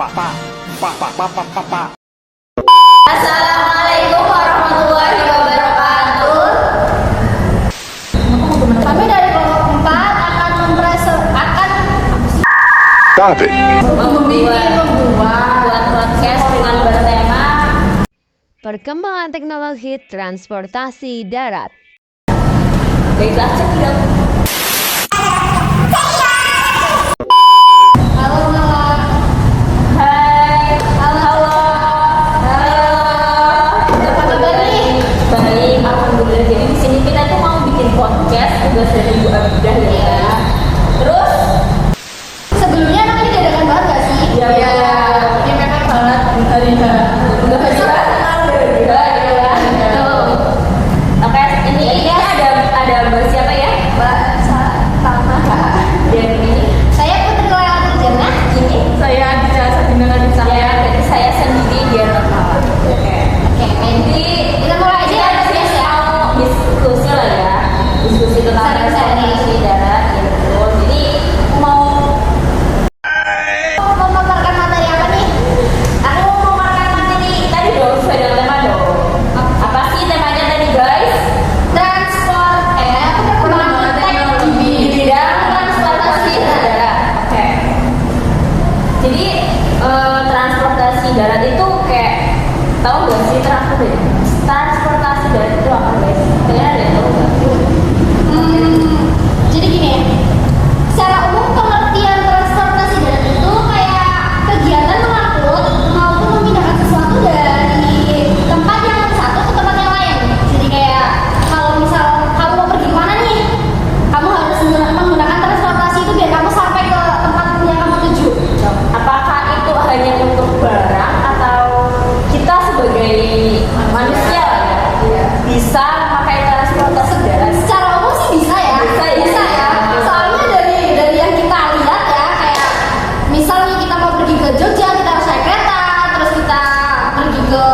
Assalamualaikum warahmatullahi wabarakatuh. Kami dari kelompok 4 akan membuat podcast dengan bertema Perkembangan teknologi transportasi darat. Baiklah, cekidot. Halo. Hai. Halo. Apa kabar nih? Baik, alhamdulillah. Jadi di sini kita tuh mau bikin podcast tugas dari Bu Abdah ya. Terus sebelumnya namanya dadakan banget gak sih? Iya. Ini memang banget hari ini. Udah kenal deh. Oke, ini ada Mbak siapa ya? Mbak Salma. Dan ini saya Putri Lelaki Jannah. Ini saya Aditya Sadina Nadisa. Ya, berarti saya sendiri dia Rafa. Oke. Nanti kita mulai aja ya. Mau diskusi lah ya. Diskusi tentang transportasi darat gitu. Jadi mau memaparkan materi apa nih? Aku mau memaparkan materi tadi dong, sesuai dengan tema dong. Apa sih temanya tadi guys? Perkembangan teknologi di bidang transportasi darat. Oke. Jadi transportasi darat itu kayak tahu nggak sih transportasi darat itu apa guys? Kalian ada yang tahu nggak? Jadi gini ya. Secara umum pengertian transportasi darat itu kayak kegiatan mengangkut maupun memindahkan sesuatu dari tempat yang satu ke tempat yang lain. Jadi kayak kalau misal kamu mau pergi kemana nih, kamu harus menggunakan transportasi itu biar kamu sampai ke tempat yang kamu tuju. Apakah itu hanya untuk barang atau kita sebagai manusia ya bisa pakai transportasi darat? Secara umum sih bisa ya. Bisa ya. Soalnya dari yang kita lihat ya, kayak misalnya kita mau pergi ke Jogja, kita harus naik kereta, terus kita pergi ke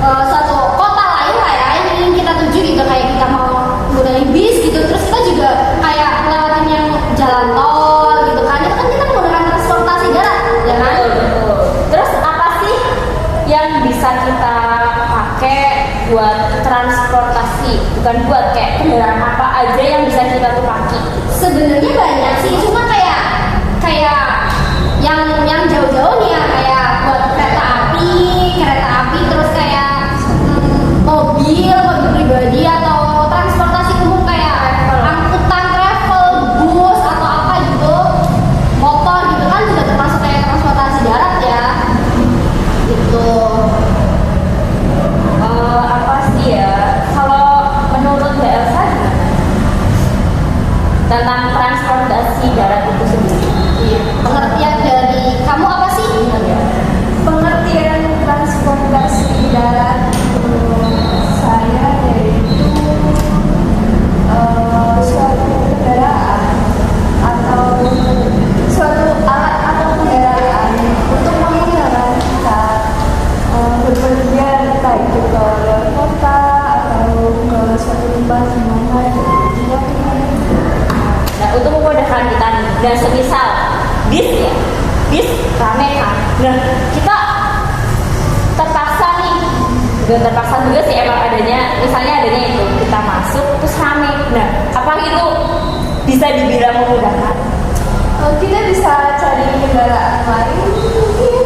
suatu kota lain lah ya yang ingin kita tuju gitu, kayak kita mau menggunakan bis gitu, terus kita juga kayak ngelewatin yang jalan tol gitu kan, itu kan kita menggunakan transportasi darat ya kan. Terus apa sih yang bisa kita pakai buat transportasi, bukan buat kayak kendaraan apa aja yang bisa kita tuh pakai? Sebenarnya banyak sih, cuma kayak yang jauh-jauh nih ya, kayak buat kereta api, terus kayak mobil pribadi atau transportasi umum kayak angkutan travel, bus atau apa gitu, motor gitu kan juga termasuk kayak transportasi darat ya gitu. Apa sih ya, kalau menurut Mbak Elsa gimana tentang transportasi darat itu sendiri? Iya. Pengertian dari kamu apa sih? Pengertian transportasi darat saya yaitu suatu kendaraan atau suatu alat atau kendaraan untuk memudahkan kita berpergian entah itu ke luar kota atau ke suatu tempat di mana kita. Nah, untuk memudahkan kita nih, dan semisal bis rame kan, nah kita terpaksa nih, dan terpaksa juga sih emang misalnya adanya itu kita masuk terus rame. Nah, apa itu bisa dibilang memudahkan? Kita bisa cari kendaraan lain mungkin,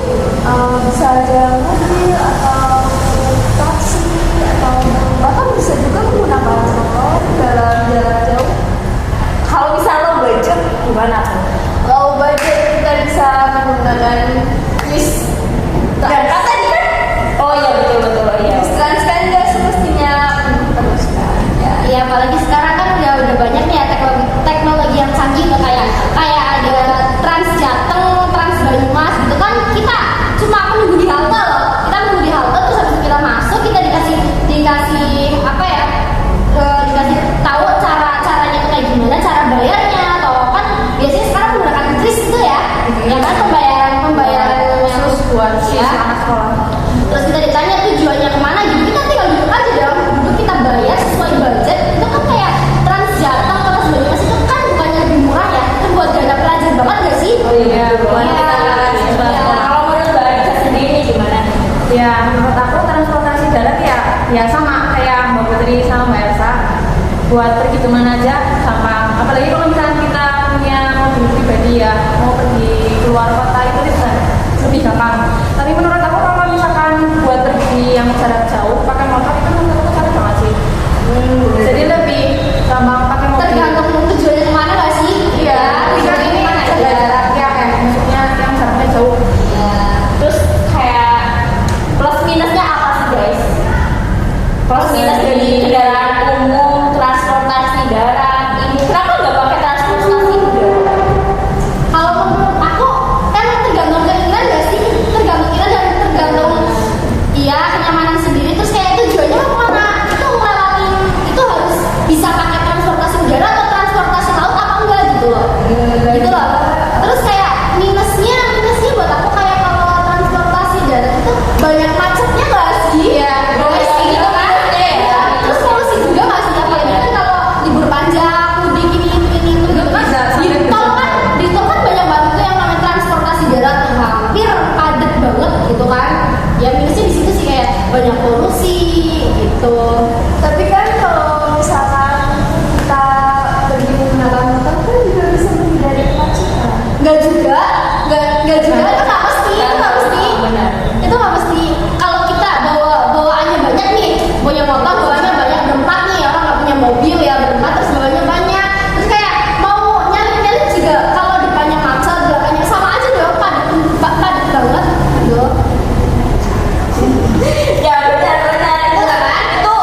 bisa aja mobil atau taksi atau bahkan bisa juga menggunakan motor dalam jalan jauh. Kalau bisa low budget gimana tuh? Low budget kita bisa menggunakan bis. Dan kan tadi kan? Oh iya betul iya. Bis trans kan nggak semestinya terus kan? Ya apalagi sekarang kan udah banyak nih ya teknologi yang canggih tuh, kayak ada Trans Jateng, Trans Banyumas gitu kan, kita cuma menunggu di halte loh. Kita menunggu di halte terus habis itu kita masuk, kita dikasih apa ya? Dikasih tahu caranya itu kayak gimana, cara bayarnya, atau kan biasanya sekarang menggunakan kris itu ya, ya kan pembayaran yang terus buat ya. Anak sekolah. Terus kita ditanya tujuannya kemana gitu, kita tinggal duduk aja dalam duduk, kita bayar sesuai budget. Itu kan kayak Trans Jateng, Trans Banyumas itu kan bukannya lebih murah ya, itu buat dana pelajar banget gak sih? Oh iya, buat kita. Kalau menurut kebijakan. Tapi menurut aku kalau misalkan buat pergi yang jarak jauh pakai motor itu menurut aku capek banget sih. Jadi lebih gampang pakai mobil. Tergantung tujuannya kemana nggak sih? Iya, bisa ini jaga jarak ya kayak maksudnya yang jaraknya jauh. Ya, terus kayak plus minusnya apa sih guys? Plus minus dari kendaraan umum, transportasi darat, ini kenapa nggak pakai transportasi darat? Kalau menurut aku kan tergantung keinginan nggak sih? Tergantung keinginan dan tergantung iya kenyamanan sendiri. Terus kayak tujuannya mau kemana? Itu ngelewatin itu harus bisa pakai transportasi udara atau transportasi laut apa enggak gitu loh. Gitu loh. Terus kayak minusnya buat aku kayak kalau transportasi darat itu banyak macetnya nggak sih? Iya, Guys, iya, gitu kan? iya. Terus polusi juga nggak sih? Apalagi kan kalau libur panjang, mudik ini itu gitu kan. Di tol kan banyak banget tuh yang namanya transportasi darat yang hampir padat banget gitu kan. Ya minusnya di situ sih kayak banyak polusi gitu. Tapi kan kalau misalkan kita pergi menggunakan motor kan juga bisa menghindari kemacetan. Enggak juga itu nggak mesti, Benar. itu nggak mesti. Kalau kita bawaannya banyak nih, punya motor bawaannya banyak berempat nih, orang nggak punya mobil ya berempat terus bawaannya banyak, terus kayak mau nyalip juga kalau depannya macet belakangnya sama aja dong, padat banget gitu. Ya benar itu kan itu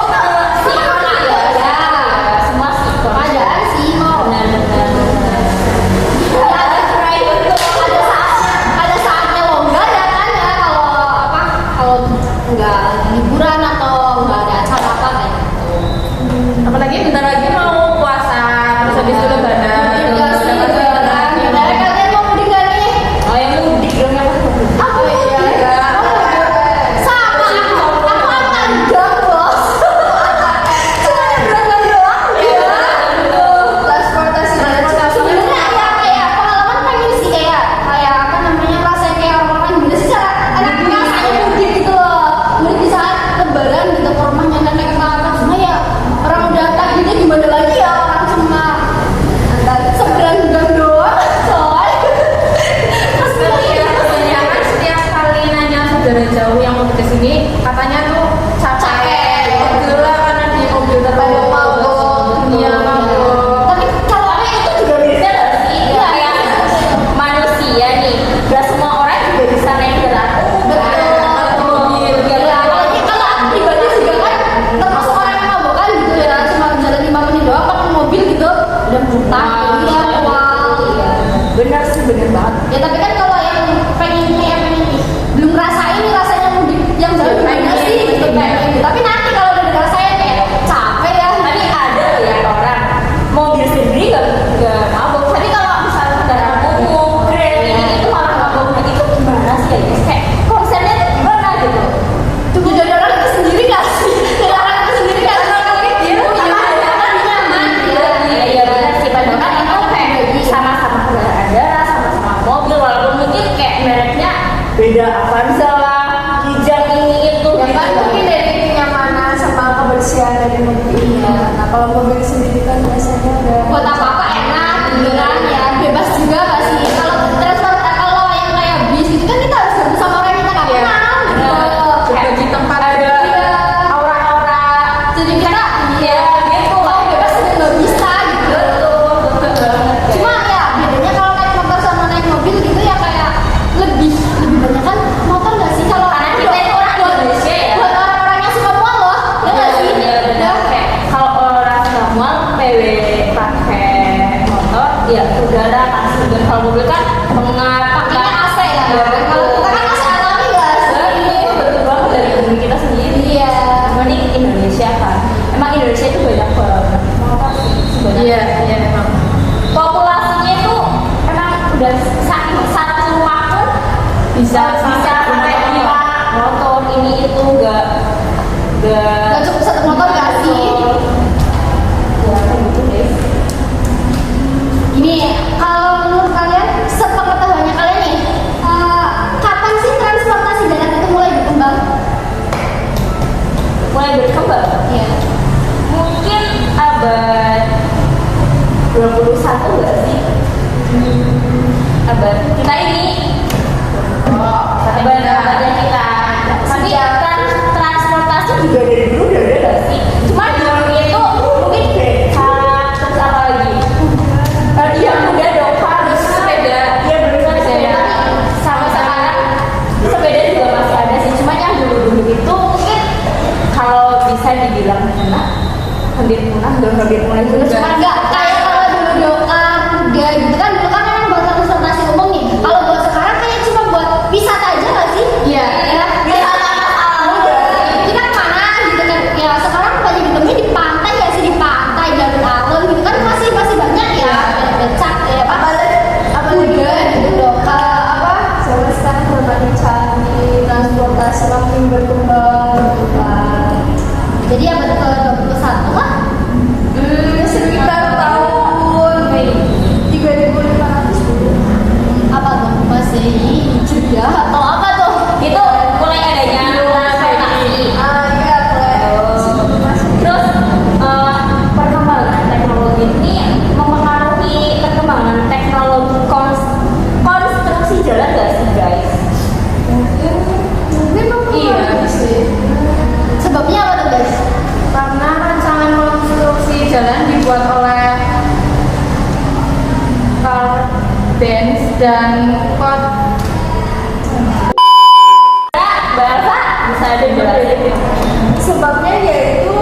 sinkron ya, semua sinkron. Padahal sih mau Benar. ada saatnya longgar ya kan ya kalau nggak liburan atau nggak ada acara apa kayak gitu. Apalagi bentar lagi mau puasa, terus habis itu lebaran. Enggak sih, dari kalian mau mudik nggak nih? Oh yang mudik dong yang Aku iya. sama aku akan dong bos. Cuma nyebrang doang ya. Transportasi sebenarnya ya kayak pengalaman pengen sih kayak apa namanya rasanya kayak orang-orang gimana sih cara anak rasanya mudik gitu loh. Mudik di saat lebaran gitu ke rumahnya nenek atau apa cuma ya orang udah takdirnya gimana lagi ya orang cuma seberang doang coy. Terus Tapi ya kebanyakan setiap kali nanya saudara jauh yang mau ke sini katanya tuh capek. Gila karena di mobil terlalu mabuk. Iya mabuk. tapi kalau itu juga bisa nggak sih? Iya. Kayak manusia nih, gak semua orang juga bisa naik kendaraan umum. Betul. Mobil, Ya, apalagi kalau aku pribadi juga kan termasuk orang yang mabukan gitu ya, cuma jalan 5 menit doang pakai mobil gitu udah muntah iya mual. Bener sih, bener banget. Ya tapi kan kalau yang pengen nih belum ngerasain nih rasanya mudik yang jauh gimana sih gitu pengen. Tapi nanti kalau udah ngerasain kayak capek ya. Tapi ada loh ya orang mobil sendiri gak mabuk. Tapi kalau misalnya kendaraan umum, Grab itu malah mabuk. Nah itu gimana sih ya guys? Kayak konsernya tuh gimana gitu? Tunggu dari orang itu sendiri nggak sih? Dari orang itu sendiri nggak sih? Nyaman ya. Iya benar sih, padahal kan itu kayak sama-sama kendaraan darat, sama-sama mobil, walaupun mungkin kayak mereknya beda Avanza lah, Kijang ini itu Ya kan gitu. mungkin dari kenyamanan sama kebersihan dari mobil ini ya. Nah kalau mobil sendiri kan biasanya udah buat apa-apa enak gitu kan ya, bebas juga nggak sih? Kalau transport kalau yang kayak bis itu kan kita harus gabung sama orang yang kita nggak kenal gitu. Bagi tempat Ada Iya. aura-aura, Jadi kita ya gitu. mau bebas juga nggak bisa gitu. Cuma ya bedanya kalau naik motor sama naik mobil gitu ya kayak lebih banyak kan motor nggak sih kalau Karena kita itu orang Indonesia ya. buat orang-orang yang suka mual loh ya nggak sih? Iya benar. Kayak kalau orang nggak mual PW pakai motor, ya udara pasti. Dan kalau mobil kan pengap, Pakainya AC ya. Kalau kita kan AC alami nggak sih? betul banget dari bumi kita sendiri. Iya. Cuma di Indonesia kan, emang Indonesia itu banyak banget motor sih sebenarnya. Iya memang. Populasinya itu emang udah saking satu rumah pun Bisa sampai 5 motor ini itu nggak Nggak cukup satu motor nggak sih? ya kayak gitu deh. Ini kalau menurut kalian sepengetahuannya kalian nih kapan sih transportasi darat itu mulai berkembang? Mulai berkembang Iya. mungkin abad 21 nggak sih? Abad kita ini sahabat-sahabatnya kita. Tapi transportasi juga dari dulu udah ada nggak sih? Cuma dulu itu mungkin becak terus apa lagi? Yang udah dong harus sepeda. Iya benar sepeda. Sampai sekarang sepeda juga masih ada sih. Cuma yang dulu itu mungkin kalau bisa dibilang punah, hampir punah juga. Cuma Enggak, kayak kalau dulu dia gitu kan, dulu kan memang buat transportasi umum nih. Kalau buat sekarang kayak cuma buat wisata aja nggak sih? Iya. Ya, wisata alam. Kita kemana gitu kan? Ya sekarang banyak ditemui di pantai ya sih, di pantai alun-alun gitu kan masih banyak ya becak ya apalagi gitu dong. Apa? Zaman sekarang berbagai canggih, transportasi makin berkembang gitu kan. Jadi abad ke-21 lah. Sekitar tahun 3500 dulu. Apa tuh? Masehi, Juda atau apa tuh? itu mulai adanya transportasi. Iya, Terus perkembangan teknologi ini mempengaruhi perkembangan teknologi konstruksi jalan nggak sih guys? mungkin mempengaruhi sih. Sebabnya apa tuh guys? Karena rancangan konstruksi jalan dibuat oleh Karl Benz dan Kot. Bahasa bisa ada jelasin. Sebabnya yaitu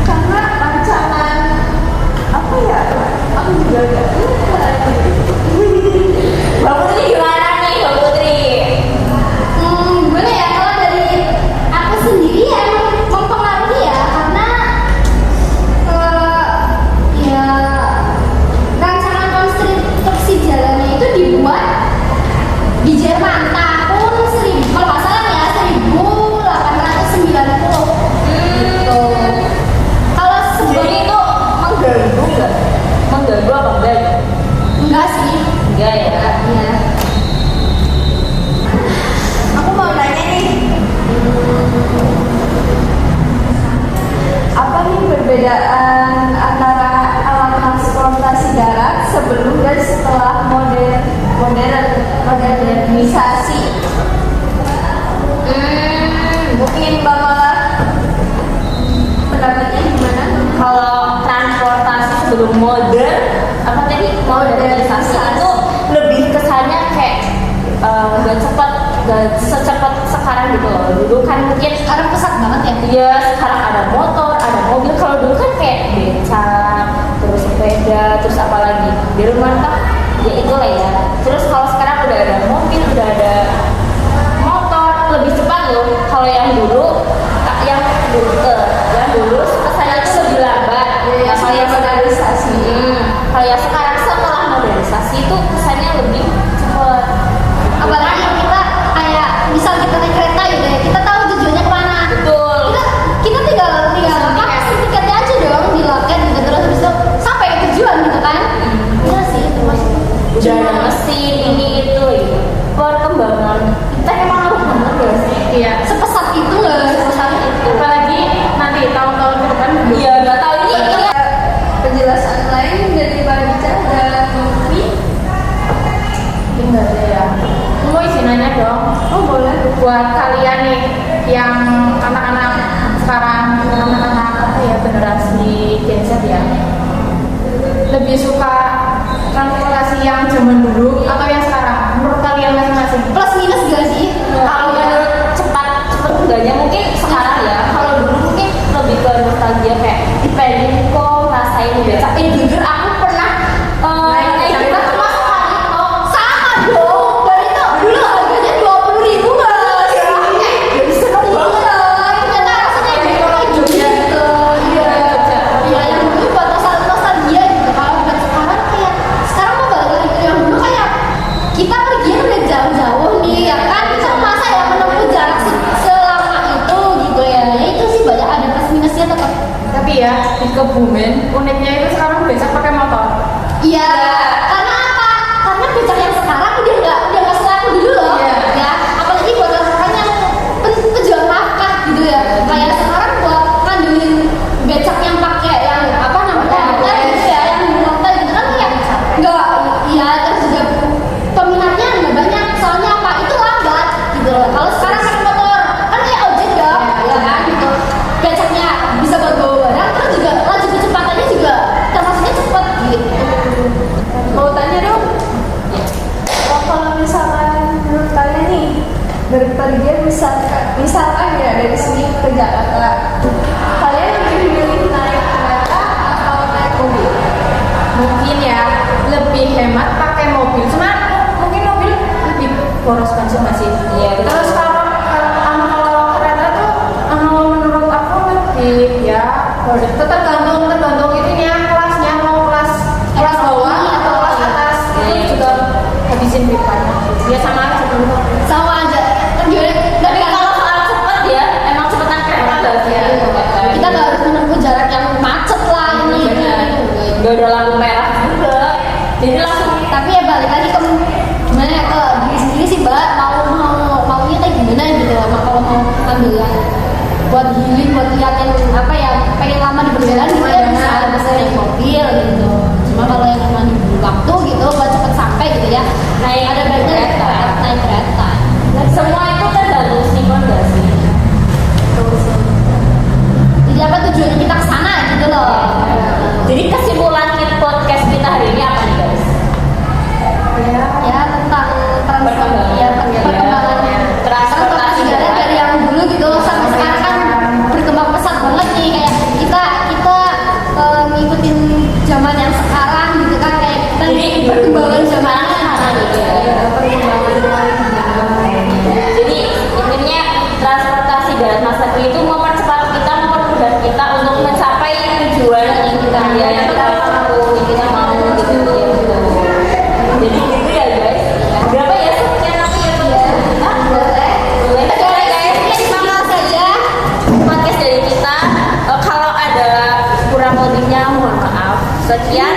karena rancangan apa ya? Aku juga nggak lupa. Mbak Putri gimana nih Mbak Putri? Gimana ya, kalau dari aku sendiri ya mempengaruhi ya, karena ya rancangan konstruksi jalannya itu dibuat di Jerman tahun 1000 kalau nggak salah ya 1890 gitu. Kalau Jadi sebelum itu mengganggu nggak? Mengganggu apa enggak? enggak sih. Enggak ya. Ya. Aku mau nanya nih, apa nih perbedaan antara alat transportasi darat sebelum dan setelah modernisasi? Mungkin Mbak Mala pendapatnya gimana? Kalau transportasi sebelum modern apa tadi modernisasi itu lebih kesannya kayak nggak cepat, nggak secepat sekarang gitu loh. Dulu kan mungkin Sekarang pesat banget ya. iya sekarang ada motor, ada mobil. Kalau dulu kan kayak becak, terus sepeda, terus apa lagi di rumah kan ya itulah ya. Terus kalau sekarang udah ada mobil, udah ada motor, lebih cepat loh. Kalau yang dulu kesannya itu lebih lambat. Ya, Kalau yang modernisasi. kalau yang sekarang setelah modernisasi itu kesannya lebih cepat. Apalagi kita kayak misal kita naik kereta gitu ya, kita tahu tujuannya kemana. Betul. Kita tinggal apa pesen tiketnya aja dong di loket gitu, terus habis itu sampai ke tujuan gitu kan. Iya sih termasuk. Udah ada mesin ini itu gitu. Perkembangan kita emang harus bener gak sih? Iya. Sepesat itu nggak sepesat itu. Apalagi nanti tahun-tahun ke depan belum. Iya nggak tahu ini Penjelasan lain dari Pak Rica dan Novi? Enggak ada ya. Mau izin nanya dong. Oh boleh. Buat kalian nih yang anak-anak sekarang, anak-anak apa ya generasi Gen Z ya, lebih suka transportasi yang zaman dulu atau yang sekarang? Menurut kalian masing-masing? Plus minus gak sih? kalau menurut cepat enggaknya mungkin sekarang ya. Kalau dulu mungkin lebih ke nostalgia kayak dipending kok ngerasain becak. Jujur aku pernah naik becak cuma sekali kok. Sama dong. Dan itu dulu harganya 20.000 mas. Jadi seneng banget. Ternyata rasanya gitu gitu. Iya. Iya yang dulu buat nostalgia gitu. Kalau buat sekarang kayak sekarang mau balik lagi ke yang dulu kayak kita pergi udah jauh-jauh nih ya kan. Kita masa ya menempuh jarak selama itu gitu ya. Ya itu sih banyak ada plus minusnya tetap. Tapi ya di Kebumen uniknya itu sekarang becak pakai motor. Iya, karena apa? Karena becak yang sekarang udah nggak selaku dulu loh. Iya. Ya, apalagi buat orang yang pejuang nafkah gitu ya. Kayak sekarang buat ngandelin becak yang pakai yang apa namanya? Motor gitu ya, yang motor gitu kan kayak nggak. Iya, terus bepergian misalkan ya dari sini ke Jakarta, kalian lebih milih naik kereta atau naik mobil? Mungkin ya lebih hemat pakai mobil, cuma mungkin mobil lebih boros bensin masih. Iya, betul. Terus kalau kereta tuh menurut aku lebih ya tergantung itunya kelasnya, mau kelas bawah atau kelas atas itu juga habisin duit banyak. Ya sama aja menurut aku. Sama aja. Tapi kalau soal cepet ya, emang cepetan kereta berarti ya. Kita nggak harus menempuh jarak yang macet lah ini. Gak ada lampu merah juga. Jadi langsung. Tapi ya balik lagi ke gimana ya, ke diri sendiri sih mbak, maunya kayak gimana gitu. Emang kalau mau ngambil yang buat healing, buat lihat yang apa ya, pengen lama di perjalanan gitu ya bisa naik mobil gitu. Cuma kalau yang cuma di waktu gitu buat cepet sampai gitu ya, naik ada baiknya naik kereta. Semua itu tergantung sinkron gak sih? Jadi apa tujuannya kita kesana gitu loh. Jadi kesimpulan podcast kita hari ini apa nih guys? Ya tentang perkembangan transportasi darat dari yang dulu gitu sampai sekarang kan berkembang pesat banget nih, kayak kita ngikutin zaman yang sekarang gitu kan, kayak kita perkembangan zamannya gitu ya. Jadi intinya transportasi darat masa kini itu mempercepat kita, mempermudah kita untuk mencapai tujuan yang kita mau gitu ya. Jadi gitu ya guys. Berapa ya sekian aku ya boleh. Oke guys, terima saja podcast dari kita. Kalau ada kurang lebihnya mohon maaf. Sekian.